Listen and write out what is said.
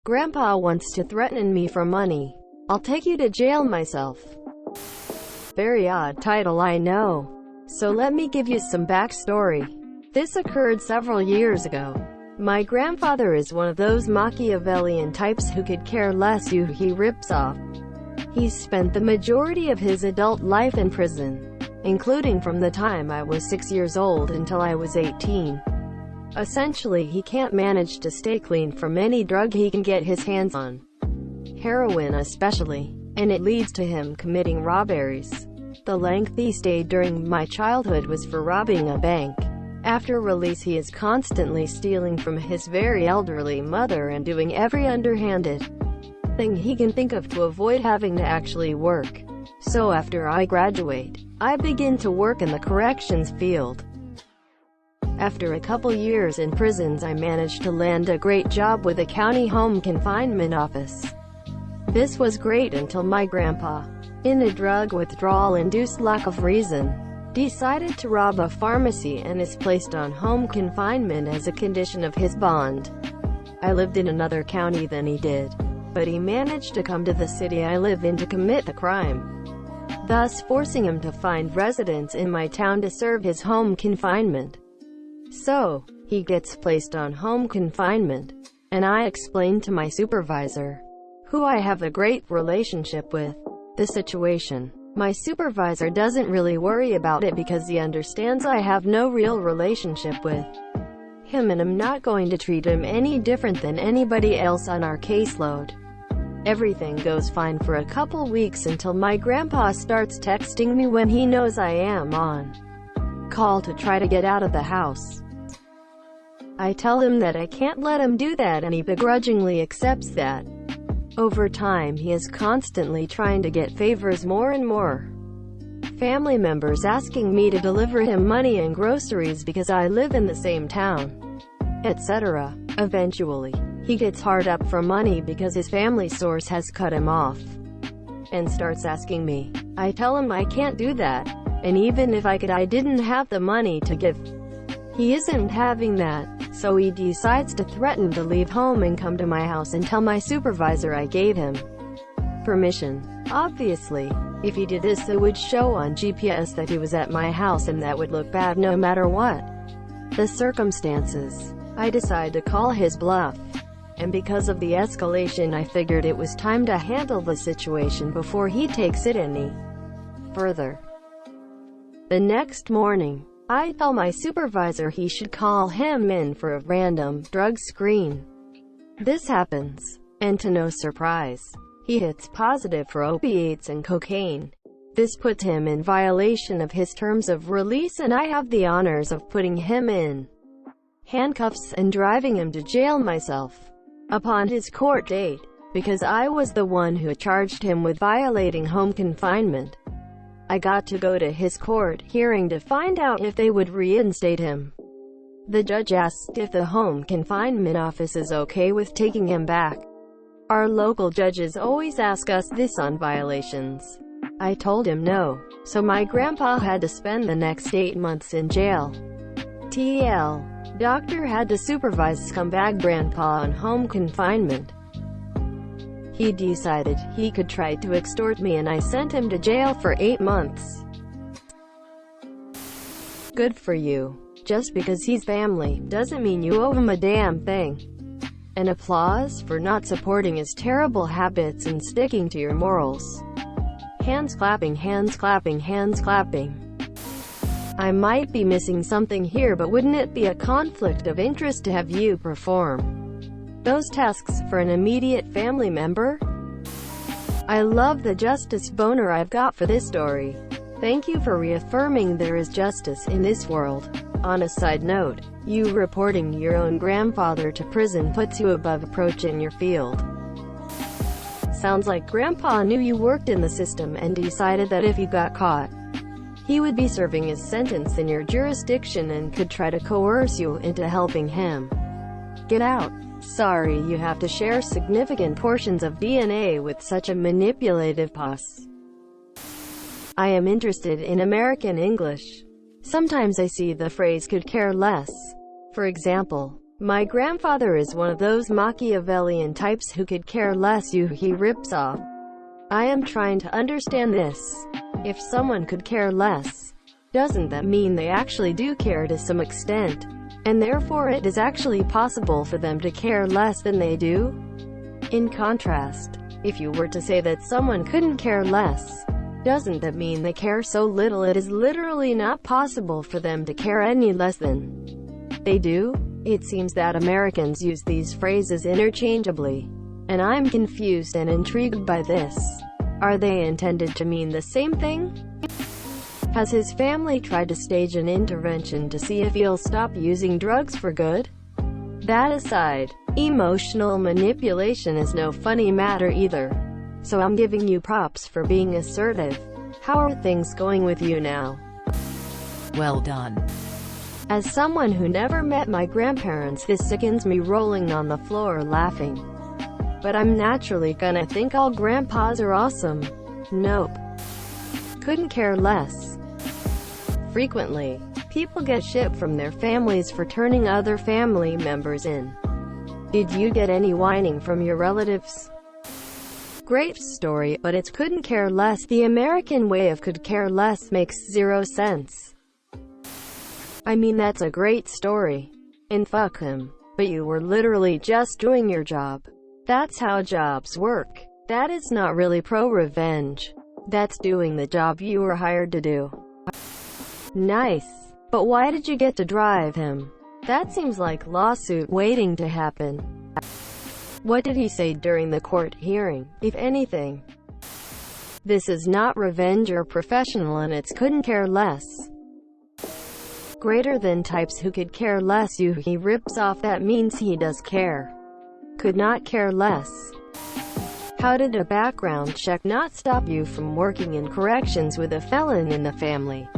Grandpa wants to threaten me for money. I'll take you to jail myself. Very odd title, I know. So let me give you some backstory. This occurred several years ago. My grandfather is one of those Machiavellian types who could care less who he rips off. He's spent the majority of his adult life in prison, including from the time I was 6 years old until I was 18. Essentially, he can't manage to stay clean from any drug he can get his hands on. Heroin especially. And it leads to him committing robberies. The length he stayed during my childhood was for robbing a bank. After release, he is constantly stealing from his very elderly mother and doing every underhanded thing he can think of to avoid having to actually work. So after I graduate, I begin to work in the corrections field. After a couple years in prisons, I managed to land a great job with a county home confinement office. This was great until my grandpa, in a drug withdrawal-induced lack of reason, decided to rob a pharmacy and is placed on home confinement as a condition of his bond. I lived in another county than he did, but he managed to come to the city I live in to commit the crime, thus forcing him to find residence in my town to serve his home confinement. So, he gets placed on home confinement, and I explained to my supervisor, who I have a great relationship with, the situation. My supervisor doesn't really worry about it because he understands I have no real relationship with him and I'm not going to treat him any different than anybody else on our caseload. Everything goes fine for a couple weeks until my grandpa starts texting me when he knows I am on call to try to get out of the house. I tell him that I can't let him do that and he begrudgingly accepts that. Over time, he is constantly trying to get favors more and more. Family members asking me to deliver him money and groceries because I live in the same town, etc. Eventually, he gets hard up for money because his family source has cut him off, and starts asking me. I tell him I can't do that, and even if I could, I didn't have the money to give. He isn't having that, so he decides to threaten to leave home and come to my house and tell my supervisor I gave him permission. Obviously, if he did this, it would show on GPS that he was at my house and that would look bad no matter what the circumstances. I decide to call his bluff, and because of the escalation, I figured it was time to handle the situation before he takes it any further. The next morning, I tell my supervisor he should call him in for a random drug screen. This happens, and to no surprise, he hits positive for opiates and cocaine. This puts him in violation of his terms of release and I have the honors of putting him in handcuffs and driving him to jail myself upon his court date, because I was the one who charged him with violating home confinement. I got to go to his court hearing to find out if they would reinstate him. The judge asked if the home confinement office is okay with taking him back. Our local judges always ask us this on violations. I told him no, so my grandpa had to spend the next 8 months in jail. TL. Doctor had to supervise scumbag grandpa on home confinement. He decided he could try to extort me and I sent him to jail for 8 months. Good for you. Just because he's family, doesn't mean you owe him a damn thing. An applause for not supporting his terrible habits and sticking to your morals. Hands clapping, hands clapping, hands clapping. I might be missing something here, but wouldn't it be a conflict of interest to have you perform those tasks for an immediate family member? I love the justice boner I've got for this story. Thank you for reaffirming there is justice in this world. On a side note, you reporting your own grandfather to prison puts you above approach in your field. Sounds like Grandpa knew you worked in the system and decided that if you got caught, he would be serving his sentence in your jurisdiction and could try to coerce you into helping him get out. Sorry you have to share significant portions of DNA with such a manipulative boss. I am interested in American English. Sometimes I see the phrase could care less. For example, My grandfather is one of those Machiavellian types who could care less who he rips off. I am trying to understand this. If someone could care less, doesn't that mean they actually do care to some extent? And therefore it is actually possible for them to care less than they do? In contrast, if you were to say that someone couldn't care less, doesn't that mean they care so little it is literally not possible for them to care any less than they do? It seems that Americans use these phrases interchangeably, and I'm confused and intrigued by this. Are they intended to mean the same thing? Has his family tried to stage an intervention to see if he'll stop using drugs for good? That aside, emotional manipulation is no funny matter either. So I'm giving you props for being assertive. How are things going with you now? Well done. As someone who never met my grandparents, this sickens me, rolling on the floor laughing. But I'm naturally gonna think all grandpas are awesome. Nope. Couldn't care less. Frequently, people get shit from their families for turning other family members in. Did you get any whining from your relatives? Great story, but it's couldn't care less. The American way of could care less makes zero sense. I mean, that's a great story. And fuck him. But you were literally just doing your job. That's how jobs work. That is not really pro-revenge. That's doing the job you were hired to do. Nice. But why did you get to drive him? That seems like lawsuit waiting to happen. What did he say during the court hearing, if anything? This is not revenge or professional, and it's couldn't care less. Greater than types who could care less who he rips off, that means he does care. Could not care less. How did a background check not stop you from working in corrections with a felon in the family?